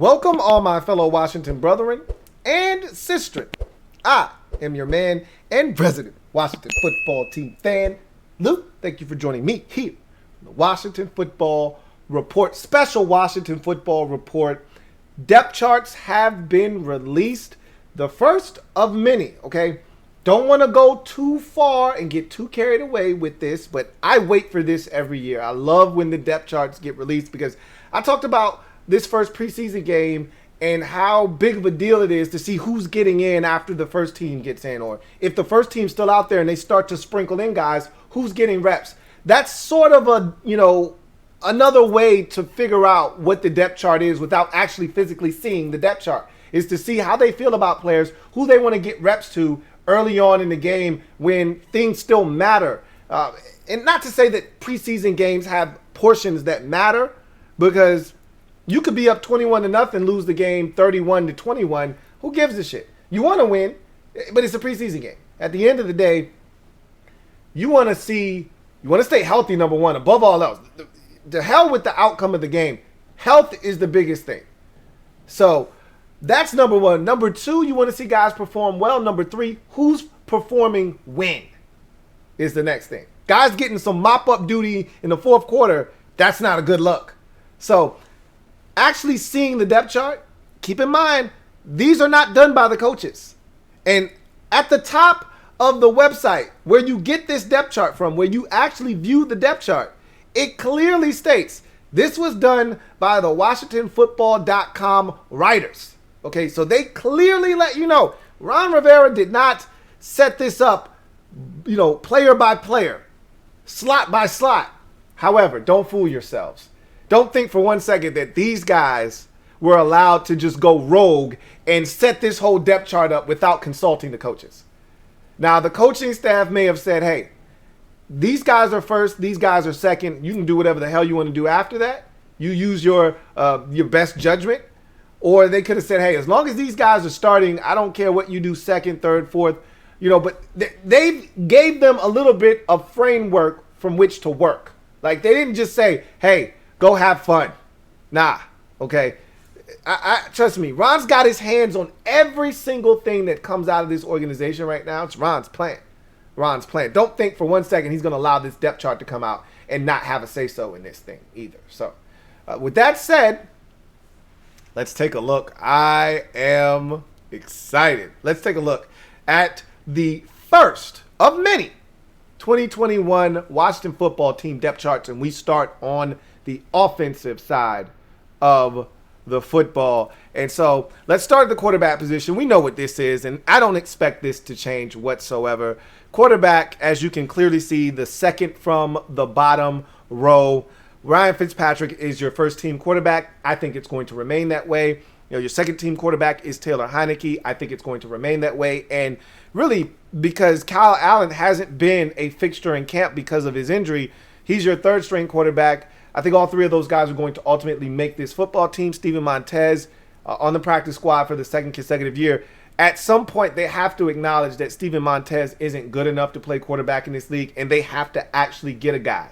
Welcome, all my fellow Washington brethren and sistren. I am your man and resident Washington football team fan, Lou. Thank you for joining me here on the Washington Football Report, special Washington Football Report. Depth charts have been released, the first of many, okay? Don't want to go too far and get too carried away with this, but I wait for this every year. I love when the depth charts get released because I talked about this first preseason game and how big of a deal it is to see who's getting in after the first team gets in, or if the first team's still out there and they start to sprinkle in guys, who's getting reps. That's sort of a, another way to figure out what the depth chart is without actually physically seeing the depth chart, is to see how they feel about players, who they want to get reps to early on in the game when things still matter. And not to say that preseason games have portions that matter, because you could be up 21-0, lose the game 31-21. Who gives a shit? You want to win, but it's a preseason game. At the end of the day, you want to stay healthy, number one, above all else. The hell with the outcome of the game. Health is the biggest thing. So that's number one. Number two, you want to see guys perform well. Number three, who's performing when is the next thing. Guys getting some mop-up duty in the fourth quarter, that's not a good look. So actually seeing the depth chart, keep in mind, these are not done by the coaches. And at the top of the website where you get this depth chart from, where you actually view the depth chart, it clearly states this was done by the WashingtonFootball.com writers. Okay, so they clearly let you know Ron Rivera did not set this up, player by player, slot by slot. However, don't fool yourselves. Don't think for one second that these guys were allowed to just go rogue and set this whole depth chart up without consulting the coaches. Now, the coaching staff may have said, hey, these guys are first, these guys are second. You can do whatever the hell you want to do after that. You use your best judgment. Or they could have said, hey, as long as these guys are starting, I don't care what you do second, third, fourth. But they gave them a little bit of framework from which to work. Like, they didn't just say, hey, go have fun. Nah, okay? I trust me, Ron's got his hands on every single thing that comes out of this organization right now. It's Ron's plan. Ron's plan. Don't think for one second he's going to allow this depth chart to come out and not have a say-so in this thing either. So, with that said, let's take a look. I am excited. Let's take a look at the first of many 2021 Washington football team depth charts, and we start on the offensive side of the football. And so let's start at the quarterback position. We know what this is, and I don't expect this to change whatsoever. Quarterback, as you can clearly see, the second from the bottom row, Ryan Fitzpatrick is your first team quarterback. I think it's going to remain that way. Your second team quarterback is Taylor Heineke. I think it's going to remain that way. And really, because Kyle Allen hasn't been a fixture in camp because of his injury, he's your third string quarterback. I think all three of those guys are going to ultimately make this football team. Steven Montez on the practice squad for the second consecutive year. At some point, they have to acknowledge that Steven Montez isn't good enough to play quarterback in this league, and they have to actually get a guy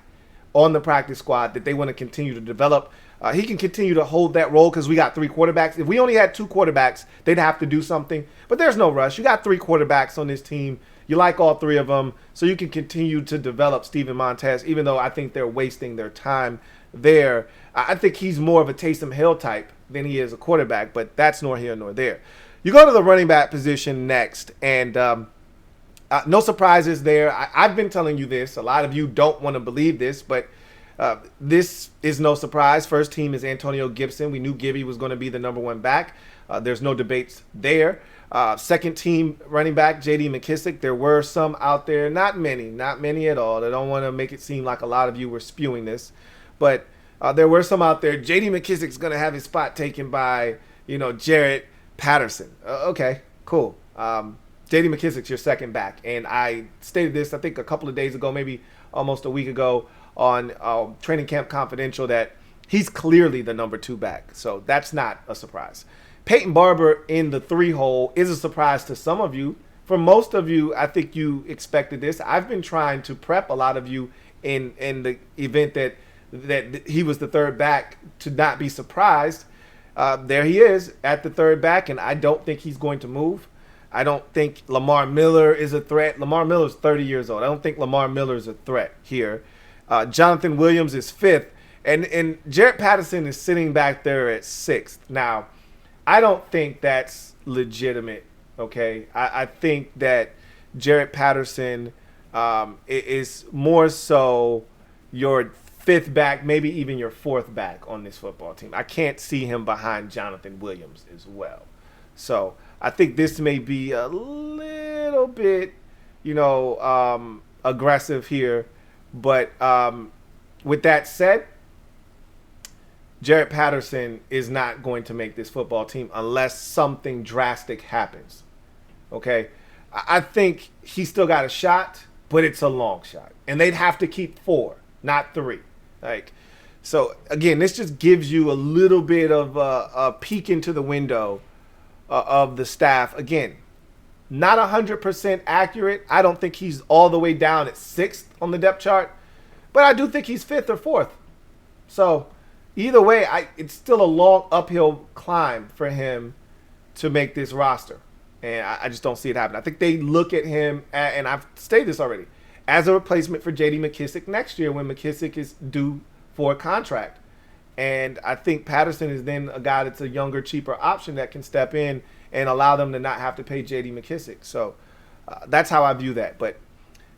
on the practice squad that they want to continue to develop. He can continue to hold that role because we got three quarterbacks. If we only had two quarterbacks, they'd have to do something. But there's no rush. You got three quarterbacks on this team. You like all three of them, so you can continue to develop Steven Montez, even though I think they're wasting their time there. I think he's more of a Taysom Hill type than he is a quarterback, but that's nor here nor there. You go to the running back position next, and no surprises there. I've been telling you this. A lot of you don't want to believe this, but this is no surprise. First team is Antonio Gibson. We knew Gibby was going to be the number one back. There's no debates there. Second team running back, J.D. McKissick. There were some out there. Not many at all. I don't want to make it seem like a lot of you were spewing this, but there were some out there. J.D. McKissick's going to have his spot taken by, Jarrett Patterson. Okay, cool. J.D. McKissick's your second back. And I stated this, I think, a couple of days ago, maybe almost a week ago on Training Camp Confidential, that he's clearly the number two back. So that's not a surprise. Peyton Barber in the three hole is a surprise to some of you. For most of you, I think you expected this. I've been trying to prep a lot of you in the event that he was the third back to not be surprised. there he is at the third back, and I don't think he's going to move. I don't think Lamar Miller is a threat. Lamar Miller's 30 years old. I don't think Lamar Miller is a threat here. Jonathan Williams is fifth, and Jarrett Patterson is sitting back there at sixth. Now, I don't think that's legitimate, okay? I think that Jarrett Patterson is more so your fifth back, maybe even your fourth back on this football team. I can't see him behind Jonathan Williams as well. So I think this may be a little bit, aggressive here. But with that said, Jarrett Patterson is not going to make this football team unless something drastic happens. Okay? I think he's still got a shot, but it's a long shot. And they'd have to keep 4, not 3. So, again, this just gives you a little bit of a peek into the window of the staff. Again, not 100% accurate. I don't think he's all the way down at 6th on the depth chart, but I do think he's 5th or 4th. So, either way, it's still a long uphill climb for him to make this roster. And I just don't see it happen. I think they look at him, and I've stated this already, as a replacement for J.D. McKissick next year when McKissick is due for a contract. And I think Patterson is then a guy that's a younger, cheaper option that can step in and allow them to not have to pay J.D. McKissick. So that's how I view that. But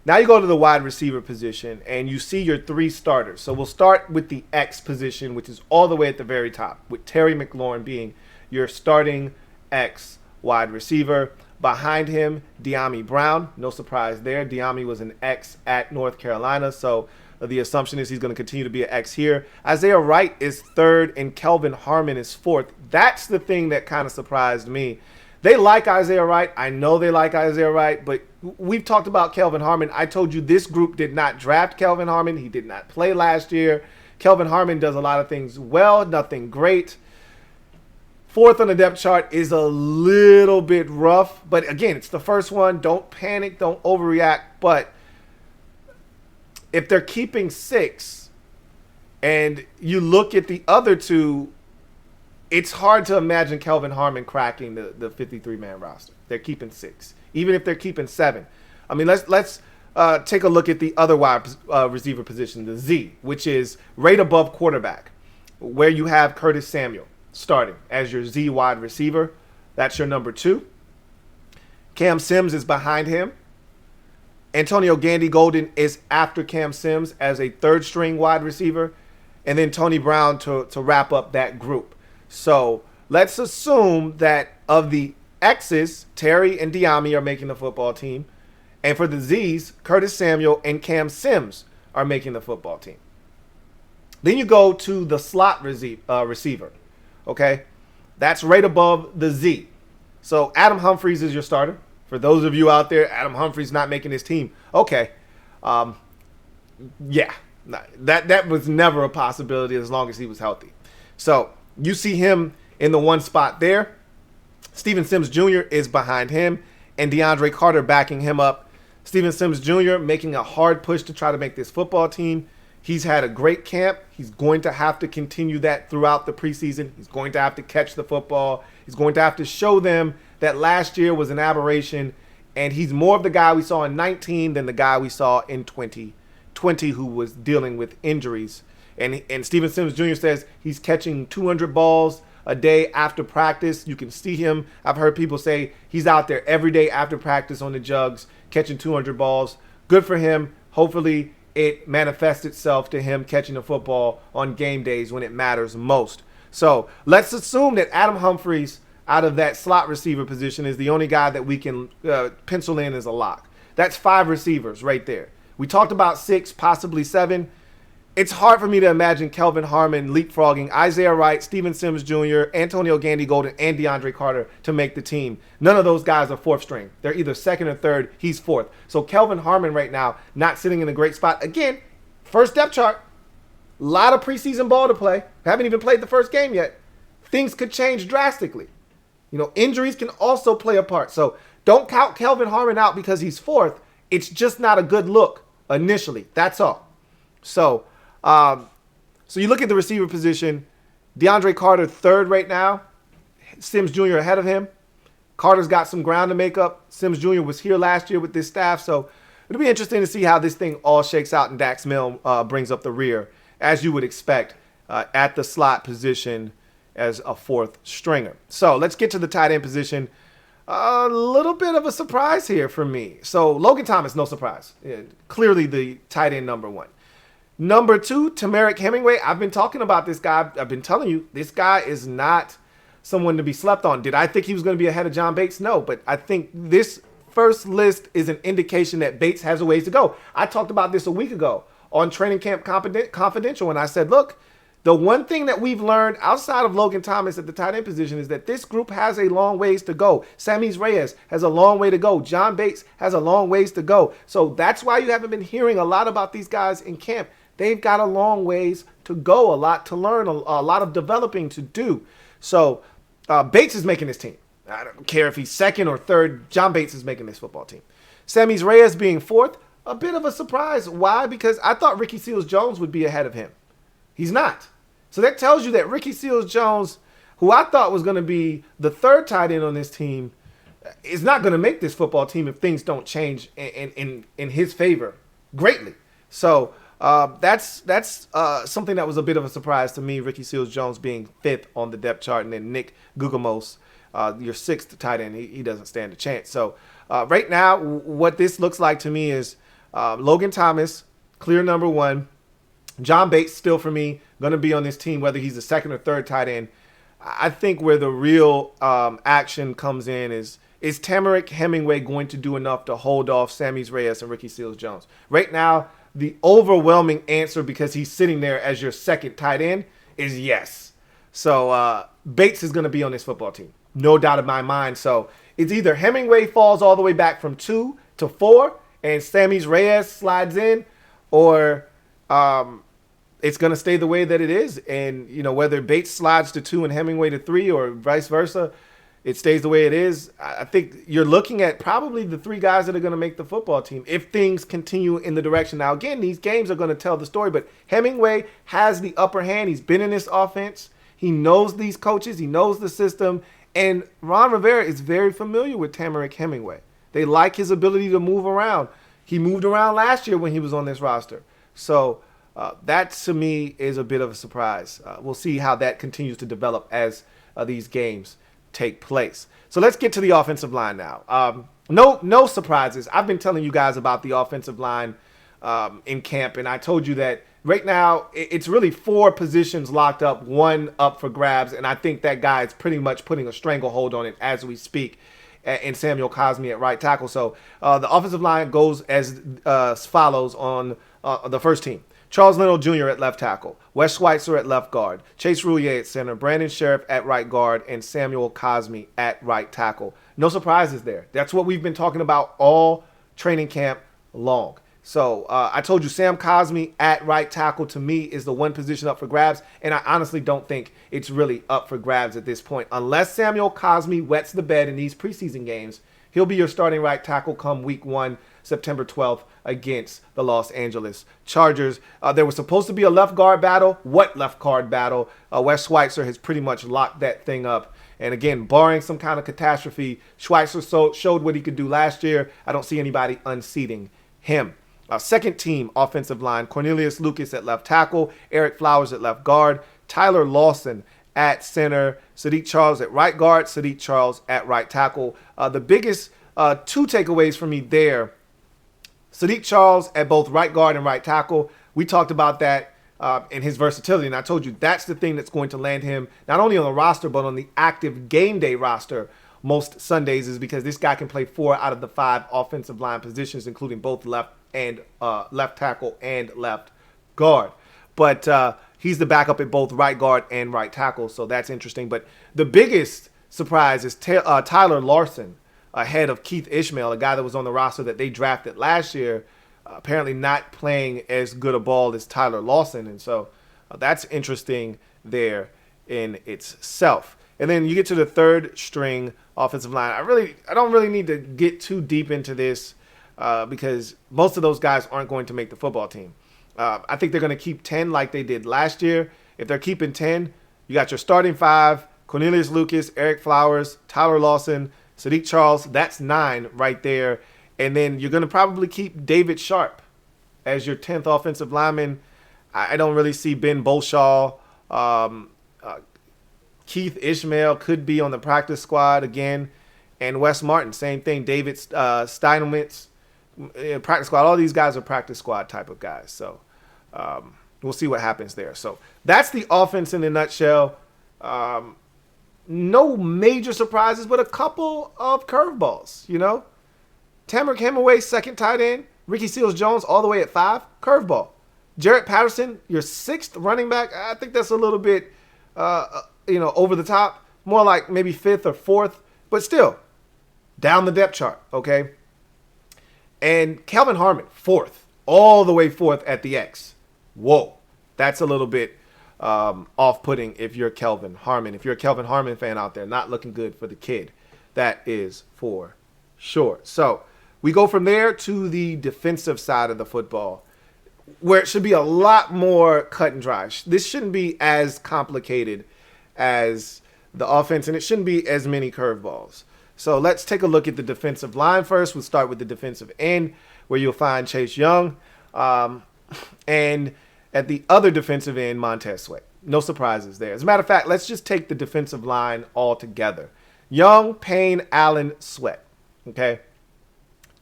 now you go to the wide receiver position, and you see your 3 starters. So we'll start with the X position, which is all the way at the very top, with Terry McLaurin being your starting X wide receiver. Behind him, Dyami Brown. No surprise there. Dyami was an X at North Carolina, so the assumption is he's going to continue to be an X here. Isaiah Wright is 3rd, and Kelvin Harmon is 4th. That's the thing that kind of surprised me. They like Isaiah Wright. I know they like Isaiah Wright, but we've talked about Kelvin Harmon. I told you this group did not draft Kelvin Harmon. He did not play last year. Kelvin Harmon does a lot of things well, nothing great. 4th on the depth chart is a little bit rough. But again, it's the first one. Don't panic. Don't overreact. But if they're keeping 6 and you look at the other 2, it's hard to imagine Kelvin Harmon cracking the 53-man roster. They're keeping 6. Even if they're keeping 7. I mean, let's take a look at the other wide receiver position, the Z, which is right above quarterback, where you have Curtis Samuel starting as your Z wide receiver. That's your number 2. Cam Sims is behind him. Antonio Gandy-Golden is after Cam Sims as a 3rd-string wide receiver. And then Tony Brown to wrap up that group. So let's assume that of the X's, Terry and Dyami are making the football team. And for the Z's, Curtis Samuel and Cam Sims are making the football team. Then you go to the slot receiver. Okay, that's right above the Z. So Adam Humphries is your starter. For those of you out there, Adam Humphries not making his team. Okay, yeah, that was never a possibility as long as he was healthy. So you see him in the 1 spot there. Steven Sims Jr. is behind him, and DeAndre Carter backing him up. Steven Sims Jr. making a hard push to try to make this football team. He's had a great camp. He's going to have to continue that throughout the preseason. He's going to have to catch the football. He's going to have to show them that last year was an aberration, and he's more of the guy we saw in 19 than the guy we saw in 2020 who was dealing with injuries. And Steven Sims Jr. says he's catching 200 balls a day after practice. You can see him. I've heard people say he's out there every day after practice on the jugs catching 200 balls. Good for him. Hopefully it manifests itself to him catching the football on game days when it matters most. So let's assume that Adam Humphries out of that slot receiver position is the only guy that we can pencil in as a lock. That's 5 receivers right there. We talked about 6, possibly 7. It's hard for me to imagine Kelvin Harmon leapfrogging Isaiah Wright, Steven Sims Jr., Antonio Gandy-Golden, and DeAndre Carter to make the team. None of those guys are 4th string. They're either 2nd or 3rd. He's 4th. So Kelvin Harmon right now not sitting in a great spot. Again, first depth chart. A lot of preseason ball to play. Haven't even played the first game yet. Things could change drastically. Injuries can also play a part. So don't count Kelvin Harmon out because he's 4th. It's just not a good look initially. That's all. So you look at the receiver position. DeAndre Carter third right now. Sims Jr. ahead of him. Carter's got some ground to make up. Sims Jr. was here last year with this staff, so it'll be interesting to see how this thing all shakes out and Dax Milne brings up the rear, as you would expect, at the slot position as a fourth stringer. So let's get to the tight end position. A little bit of a surprise here for me. So Logan Thomas, no surprise. Clearly the tight end number one. Number two, Tamarick Hemingway. I've been talking about this guy. I've been telling you, this guy is not someone to be slept on. Did I think he was going to be ahead of John Bates? No, but I think this first list is an indication that Bates has a ways to go. I talked about this a week ago on Training Camp Confidential, and I said, look, the one thing that we've learned outside of Logan Thomas at the tight end position is that this group has a long ways to go. Sammy Reyes has a long way to go. John Bates has a long ways to go. So that's why you haven't been hearing a lot about these guys in camp. They've got a long ways to go, a lot to learn, a lot of developing to do. So Bates is making this team. I don't care if he's second or third. John Bates is making this football team. Sammy Reyes being fourth, a bit of a surprise. Why? Because I thought Ricky Seals-Jones would be ahead of him. He's not. So that tells you that Ricky Seals-Jones, who I thought was going to be the third tight end on this team, is not going to make this football team if things don't change in his favor greatly. So that's something that was a bit of a surprise to me, Ricky Seals-Jones being fifth on the depth chart, and then Nick Guggemos, your sixth tight end, he doesn't stand a chance. So right now, what this looks like to me is Logan Thomas, clear number one. John Bates still for me going to be on this team, whether he's the second or third tight end. I think where the real action comes in is Tamarick Hemingway going to do enough to hold off Sammy Reyes and Ricky Seals-Jones? Right now, the overwhelming answer, because he's sitting there as your second tight end, is yes. So Bates is going to be on this football team. No doubt in my mind. So it's either Hemingway falls all the way back from 2 to 4 and Sammy Reyes slides in, or it's going to stay the way that it is. And, you know, whether Bates slides to 2 and Hemingway to 3 or vice versa, it stays the way it is. I think you're looking at probably the three guys that are going to make the football team if things continue in the direction. Now, again, these games are going to tell the story, but Hemingway has the upper hand. He's been in this offense. He knows these coaches. He knows the system. And Ron Rivera is very familiar with Tamarick Hemingway. They like his ability to move around. He moved around last year when he was on this roster. So that, to me, is a bit of a surprise. We'll see how that continues to develop as these games take place. So let's get to the offensive line now. No surprises. I've been telling you guys about the offensive line in camp, and I told you that right now it's really 4 positions locked up, 1 up for grabs, and I think that guy is pretty much putting a stranglehold on it as we speak in Samuel Cosmi at right tackle. So the offensive line goes as follows on the first team. Charles Leno Jr. at left tackle, Wes Schweitzer at left guard, Chase Roulier at center, Brandon Sheriff at right guard, and Samuel Cosmi at right tackle. No surprises there. That's what we've been talking about all training camp long. So I told you Sam Cosmi at right tackle, to me, is the one position up for grabs, and I honestly don't think it's really up for grabs at this point. Unless Samuel Cosmi wets the bed in these preseason games, he'll be your starting right tackle come week 1, September 12th, against the Los Angeles Chargers. There was supposed to be a left guard battle. What left guard battle? Wes Schweitzer has pretty much locked that thing up. And again, barring some kind of catastrophe, Schweitzer showed what he could do last year. I don't see anybody unseating him. Second team offensive line, Cornelius Lucas at left tackle, Eric Flowers at left guard, Tyler Lawson at center, Sadiq Charles at right guard, Sadiq Charles at right tackle. The biggest 2 takeaways for me there, Sadiq Charles at both right guard and right tackle. We talked about that in his versatility, and I told you that's the thing that's going to land him not only on the roster but on the active game day roster most Sundays, is because this guy can play 4 out of the 5 offensive line positions, including both left tackle and left guard. But he's the backup at both right guard and right tackle, so that's interesting. But the biggest surprise is Tyler Larson ahead of Keith Ishmael, a guy that was on the roster that they drafted last year, apparently not playing as good a ball as Tyler Lawson. And so that's interesting there in itself. And then you get to the third string offensive line. I don't really need to get too deep into this because most of those guys aren't going to make the football team. I think they're going to keep 10 like they did last year. If they're keeping 10, You got your starting 5, Cornelius Lucas, Eric Flowers, Tyler Lawson, Sadiq Charles. That's 9 right there. And then you're going to probably keep David Sharp as your 10th offensive lineman. I don't really see Ben Bolshaw. Keith Ishmael could be on the practice squad again. And Wes Martin, same thing. David Steinmetz, practice squad. All these guys are practice squad type of guys. So we'll see what happens there. So that's the offense in a nutshell. No major surprises, but a couple of curveballs, you know. Tamarick Hemingway, second tight end. Ricky Seals-Jones all the way at 5, curveball. Jarrett Patterson, your 6th running back. I think that's a little bit, over the top. More like maybe 5th or 4th, but still down the depth chart, okay? And Kelvin Harmon, 4th, all the way 4th at the X. Whoa, that's a little bit off-putting if you're Kelvin Harmon. If you're a Kelvin Harmon fan out there, not looking good for the kid. That is for sure. So we go from there to the defensive side of the football, where it should be a lot more cut and dry. This shouldn't be as complicated as the offense, and it shouldn't be as many curveballs. So let's take a look at the defensive line first. We'll start with the defensive end, where you'll find Chase Young. And at the other defensive end, Montez Sweat. No surprises there. As a matter of fact, let's just take the defensive line all together. Young, Payne, Allen, Sweat. Okay?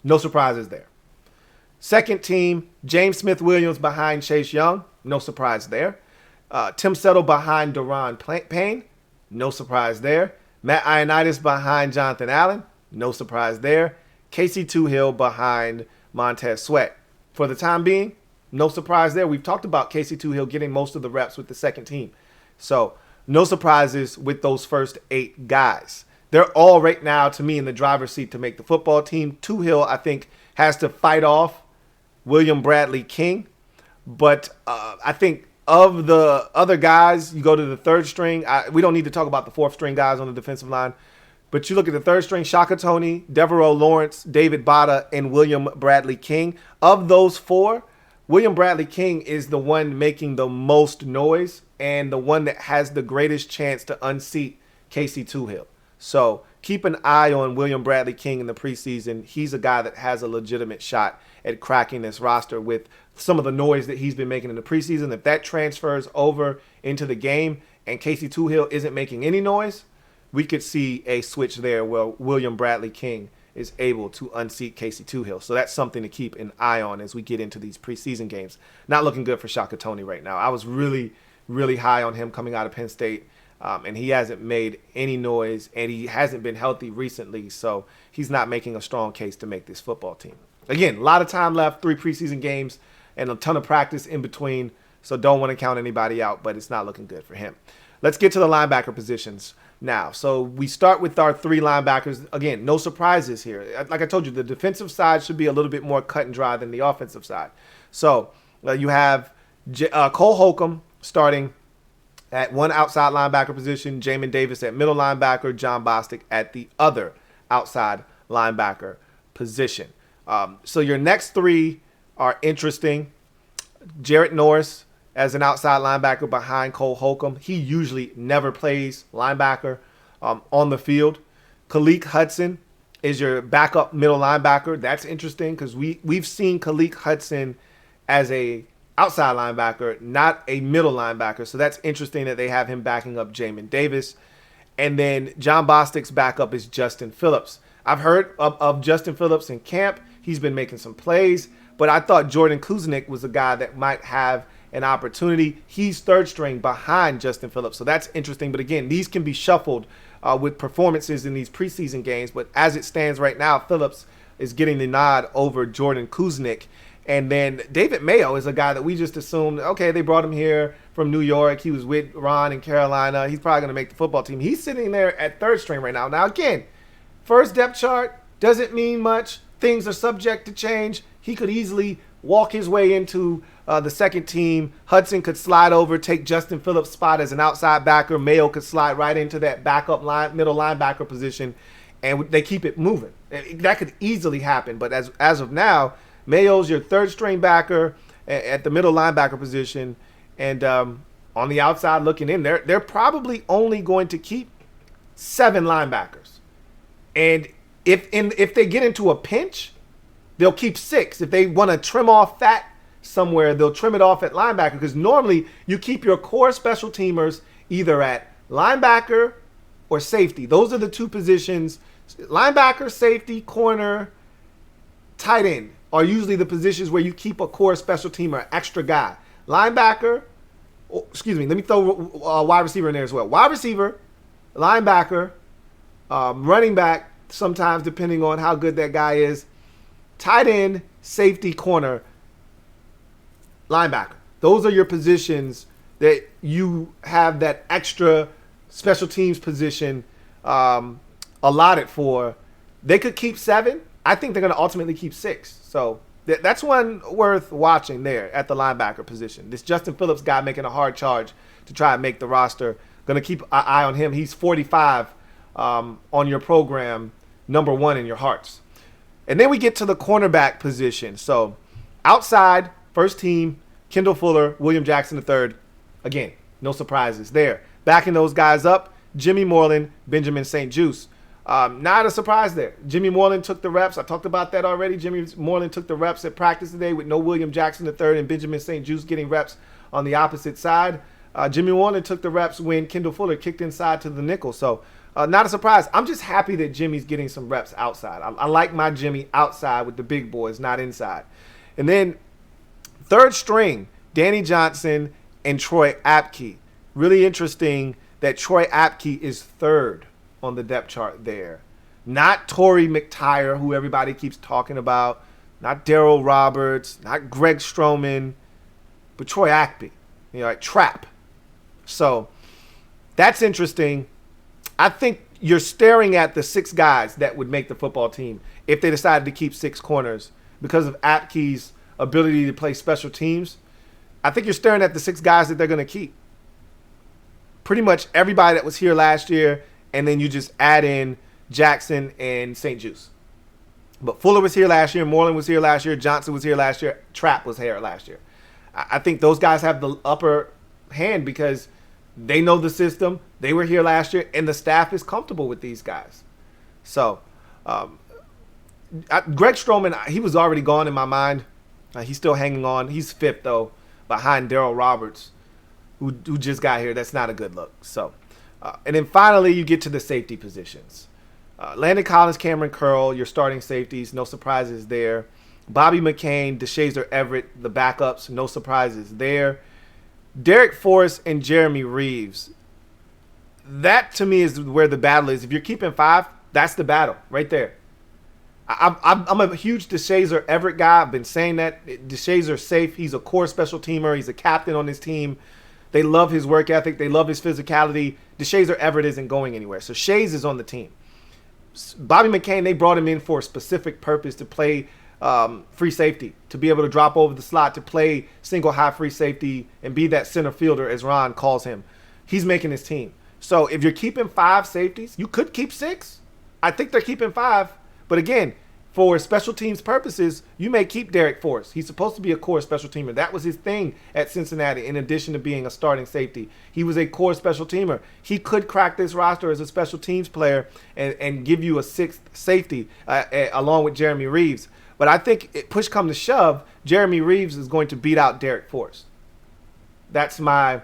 No surprises there. Second team, James Smith-Williams behind Chase Young. No surprise there. Tim Settle behind Daron Payne. No surprise there. Matt Ioannidis behind Jonathan Allen. No surprise there. Casey Toohill behind Montez Sweat. For the time being, no surprise there. We've talked about Casey Toohill getting most of the reps with the second team. So no surprises with those first 8 guys. They're all right now, to me, in the driver's seat to make the football team. Toohill, I think, has to fight off William Bradley King. But I think of the other guys, you go to the third string. We don't need to talk about the fourth string guys on the defensive line. But you look at the third string, Shaka Toney, Devereaux Lawrence, David Botta, and William Bradley King. Of those 4, William Bradley King is the one making the most noise and the one that has the greatest chance to unseat Casey Toohill. So keep an eye on William Bradley King in the preseason. He's a guy that has a legitimate shot at cracking this roster with some of the noise that he's been making in the preseason. If that transfers over into the game and Casey Toohill isn't making any noise, we could see a switch there where William Bradley King is able to unseat Casey Toohill. So that's something to keep an eye on as we get into these preseason games. Not looking good for Shaka Toney right now. I was really, really high on him coming out of Penn State. And he hasn't made any noise, and he hasn't been healthy recently, so he's not making a strong case to make this football team. Again, a lot of time left, 3 preseason games, and a ton of practice in between, so don't want to count anybody out, but it's not looking good for him. Let's get to the linebacker positions now. So we start with our 3 linebackers. Again, no surprises here. Like I told you, the defensive side should be a little bit more cut and dry than the offensive side. So you have Cole Holcomb starting at one outside linebacker position, Jamin Davis at middle linebacker, John Bostic at the other outside linebacker position. So your next 3 are interesting. Jarrett Norris as an outside linebacker behind Cole Holcomb. He usually never plays linebacker on the field. Khaleke Hudson is your backup middle linebacker. That's interesting because we've seen Khaleke Hudson as a outside linebacker, not a middle linebacker. So that's interesting that they have him backing up Jamin Davis. And then John Bostic's backup is Justin Phillips. I've heard of Justin Phillips in camp. He's been making some plays, but I thought Jordan Kuznick was a guy that might have an opportunity. He's third string behind Justin Phillips. So that's interesting. But again, these can be shuffled with performances in these preseason games. But as it stands right now, Phillips is getting the nod over Jordan Kuznick. And then David Mayo is a guy that we just assumed, okay, they brought him here from New York. He was with Ron in Carolina. He's probably going to make the football team. He's sitting there at third string right now. Now, again, first depth chart doesn't mean much. Things are subject to change. He could easily walk his way into the second team. Hudson could slide over, take Justin Phillips' spot as an outside backer. Mayo could slide right into that backup middle linebacker position, and they keep it moving. That could easily happen. But as of now, Mayo's your third string backer at the middle linebacker position, and on the outside looking in, they're probably only going to keep 7 linebackers. And if they get into a pinch, they'll keep 6. If they want to trim off fat somewhere, they'll trim it off at linebacker, because normally you keep your core special teamers either at linebacker or safety. Those are the 2 positions. Linebacker, safety, corner, tight end are usually the positions where you keep a core special teamer, extra guy. Linebacker, let me throw wide receiver in there as well. Wide receiver, linebacker, running back, sometimes depending on how good that guy is, tight end, safety, corner, linebacker. Those are your positions that you have that extra special teams position allotted for. They could keep 7. I think they're going to ultimately keep 6. So that's one worth watching there at the linebacker position. This Justin Phillips guy making a hard charge to try and make the roster. Going to keep an eye on him. He's 45 on your program, number 1 in your hearts. And then we get to the cornerback position. So outside, first team, Kendall Fuller, William Jackson III. Again, no surprises there. Backing those guys up, Jimmy Moreland, Benjamin St-Juste. Not a surprise there. Jimmy Moreland took the reps. I talked about that already. Jimmy Moreland took the reps at practice today with no William Jackson III and Benjamin St-Juste getting reps on the opposite side. Jimmy Moreland took the reps when Kendall Fuller kicked inside to the nickel. So not a surprise. I'm just happy that Jimmy's getting some reps outside. I like my Jimmy outside with the big boys, not inside. And then third string, Danny Johnson and Troy Apke. Really interesting that Troy Apke is third on the depth chart there. Not Torrey McTyer, who everybody keeps talking about. Not Darryl Roberts. Not Greg Stroman. But Troy Apke. Like Trap. So that's interesting. I think you're staring at the 6 guys that would make the football team if they decided to keep 6 corners because of Apke's ability to play special teams. I think you're staring at the 6 guys that they're going to keep. Pretty much everybody that was here last year, and then you just add in Jackson and St-Juste. But Fuller was here last year, Moreland was here last year, Johnson was here last year, Trapp was here last year. I think those guys have the upper hand because they know the system. They were here last year, and the staff is comfortable with these guys. So, Greg Stroman, he was already gone in my mind. He's still hanging on. He's 5th, though, behind Darryl Roberts, who just got here. That's not a good look. So, and then finally, you get to the safety positions. Landon Collins, Cameron Curl, your starting safeties. No surprises there. Bobby McCain, DeShazer Everett, the backups. No surprises there. Derek Forrest and Jeremy Reeves. That, to me, is where the battle is. If you're keeping 5, that's the battle right there. I'm a huge DeShazer Everett guy. I've been saying that. DeShazer's safe. He's a core special teamer. He's a captain on his team. They love his work ethic. They love his physicality. DeShazer Everett isn't going anywhere. So Shays is on the team. Bobby McCain, they brought him in for a specific purpose to play free safety, to be able to drop over the slot, to play single high free safety and be that center fielder, as Ron calls him. He's making his team. So if you're keeping 5 safeties, you could keep 6. I think they're keeping 5. But again, for special teams purposes, you may keep Derek Forrest. He's supposed to be a core special teamer. That was his thing at Cincinnati, in addition to being a starting safety. He was a core special teamer. He could crack this roster as a special teams player and give you a 6th safety along with Jeremy Reeves. But I think push come to shove, Jeremy Reeves is going to beat out Derek Forrest. That's my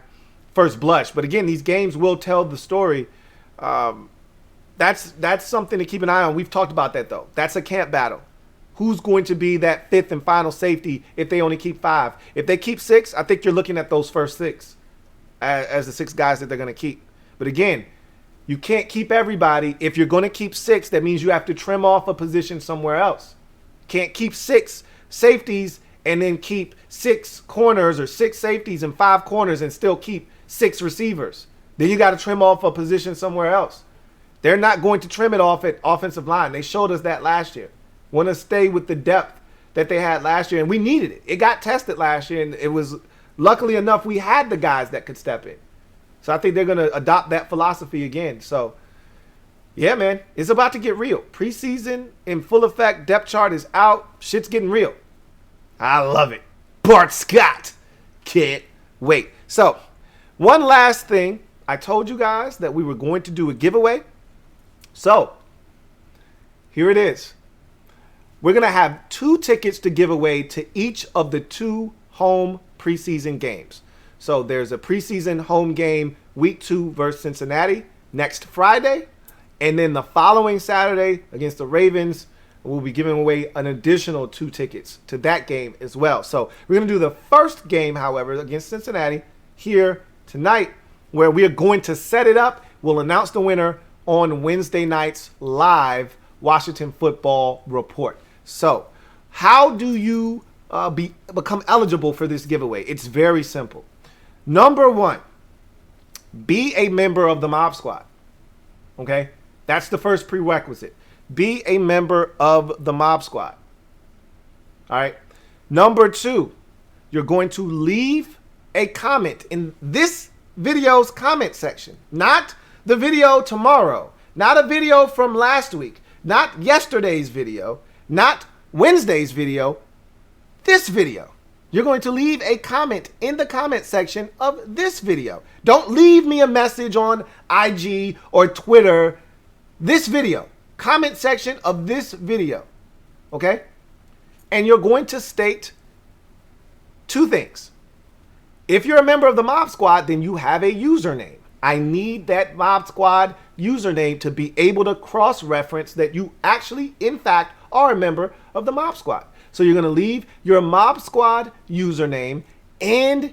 first blush. But again, these games will tell the story. That's something to keep an eye on. We've talked about that, though. That's a camp battle. Who's going to be that 5th and final safety if they only keep 5? If they keep 6, I think you're looking at those first 6 as the 6 guys that they're going to keep. But again, you can't keep everybody. If you're going to keep 6, that means you have to trim off a position somewhere else. Can't keep 6 safeties and then keep 6 corners or 6 safeties and 5 corners and still keep 6 receivers. Then you got to trim off a position somewhere else. They're not going to trim it off at offensive line. They showed us that last year. Want to stay with the depth that they had last year, and we needed it. It got tested last year, and it was luckily enough we had the guys that could step in. So I think they're going to adopt that philosophy again. So, yeah, man, it's about to get real. Preseason in full effect. Depth chart is out. Shit's getting real. I love it. Bart Scott. Can't wait. So, One last thing. I told you guys that we were going to do a giveaway. So, here it is. We're going to have 2 tickets to give away to each of the 2 home preseason games. So, there's a preseason home game, week 2 versus Cincinnati next Friday. And then the following Saturday against the Ravens, we'll be giving away an additional 2 tickets to that game as well. So, we're going to do the first game, however, against Cincinnati here tonight, where we are going to set it up. We'll announce the winner on Wednesday night's live Washington Football Report. So, how do you become eligible for this giveaway? It's very simple. Number 1, be a member of the Mob Squad. Okay? That's the first prerequisite. Be a member of the Mob Squad. All right? Number 2, you're going to leave a comment in this video's comment section. Not the video tomorrow. Not a video from last week. Not yesterday's video. Not Wednesday's video. This video. You're going to leave a comment in the comment section of this video. Don't leave me a message on IG or Twitter. This video. Comment section of this video. Okay? And you're going to state 2 things. If you're a member of the Mob Squad, then you have a username. I need that Mob Squad username to be able to cross-reference that you actually, in fact, are a member of the Mob Squad. So you're going to leave your Mob Squad username and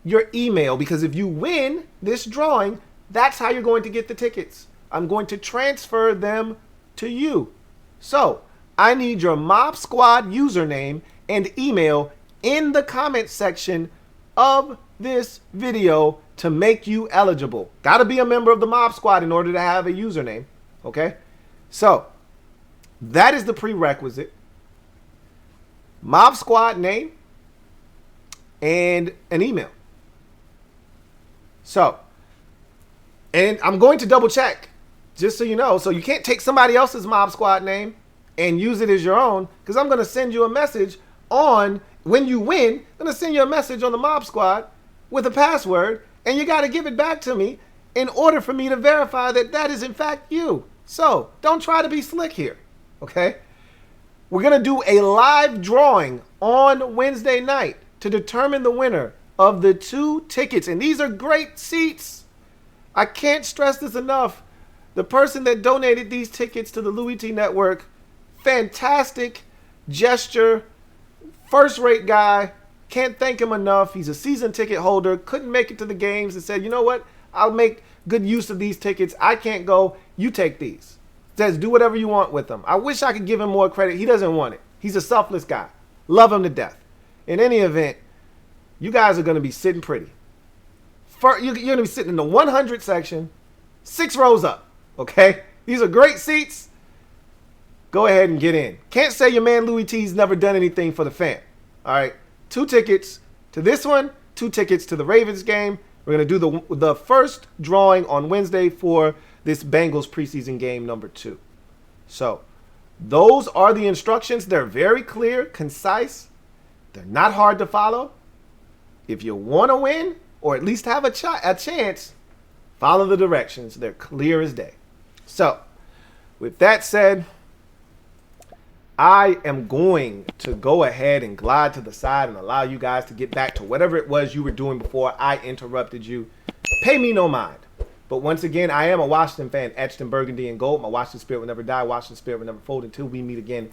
your email, because if you win this drawing, that's how you're going to get the tickets. I'm going to transfer them to you. So I need your Mob Squad username and email in the comment section of this video to make you eligible. Got to be a member of the Mob Squad in order to have a username. Okay? So, that is the prerequisite. Mob Squad name and an email. So, and I'm going to double check, just so you know. So, you can't take somebody else's Mob Squad name and use it as your own, because I'm going to send you a message on, when you win, I'm going to send you a message on the Mob Squad with a password, and you got to give it back to me in order for me to verify that that is in fact you. So don't try to be slick here, okay? We're going to do a live drawing on Wednesday night to determine the winner of the 2 tickets. And these are great seats. I can't stress this enough. The person that donated these tickets to the Louie T Network, fantastic gesture. First-rate guy. Can't thank him enough. He's a season ticket holder. Couldn't make it to the games and said, you know what? I'll make good use of these tickets. I can't go. You take these. Says do whatever you want with them. I wish I could give him more credit. He doesn't want it. He's a selfless guy. Love him to death. In any event, you guys are going to be sitting pretty. You're going to be sitting in the 100 section, 6 rows up. Okay? These are great seats. Go ahead and get in. Can't say your man Louie T's never done anything for the fan. All right. 2 tickets to this one, 2 tickets to the Ravens game. We're going to do the first drawing on Wednesday for this Bengals preseason game number 2. So those are the instructions. They're very clear, concise. They're not hard to follow. If you want to win, or at least have a chance, follow the directions. They're clear as day. So with that said, I am going to go ahead and glide to the side and allow you guys to get back to whatever it was you were doing before I interrupted you. Pay me no mind. But once again, I am a Washington fan, etched in burgundy and gold. My Washington spirit will never die. Washington spirit will never fold until we meet again.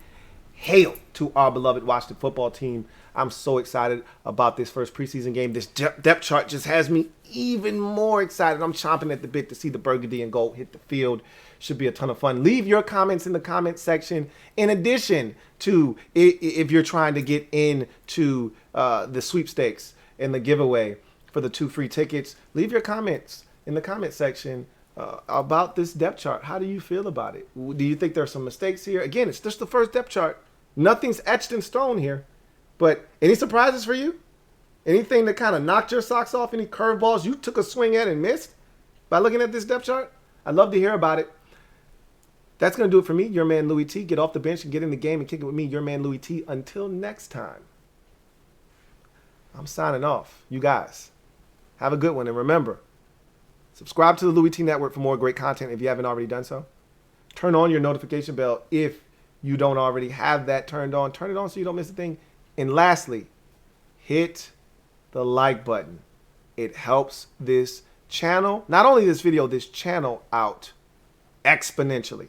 Hail to our beloved Washington football team. I'm so excited about this first preseason game. This depth chart just has me even more excited. I'm chomping at the bit to see the burgundy and gold hit the field. Should be a ton of fun. Leave your comments in the comment section. In addition to, if you're trying to get into the sweepstakes and the giveaway for the 2 free tickets, leave your comments in the comment section about this depth chart. How do you feel about it? Do you think there's some mistakes here? Again, it's just the first depth chart. Nothing's etched in stone here. But any surprises for you? Anything that kind of knocked your socks off? Any curveballs you took a swing at and missed by looking at this depth chart? I'd love to hear about it. That's going to do it for me, your man Louie T. Get off the bench and get in the game and kick it with me, your man Louie T. Until next time, I'm signing off. You guys Have a good one. And remember, subscribe to the Louie T Network for more great content if you haven't already done so. Turn on your notification bell if you don't already have that turned on. Turn it on so you don't miss a thing. And lastly, hit the like button. It helps this channel, not only this video, this channel out exponentially.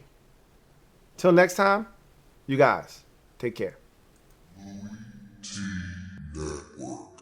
Till next time, you guys, take care. LouieTeeNetwork.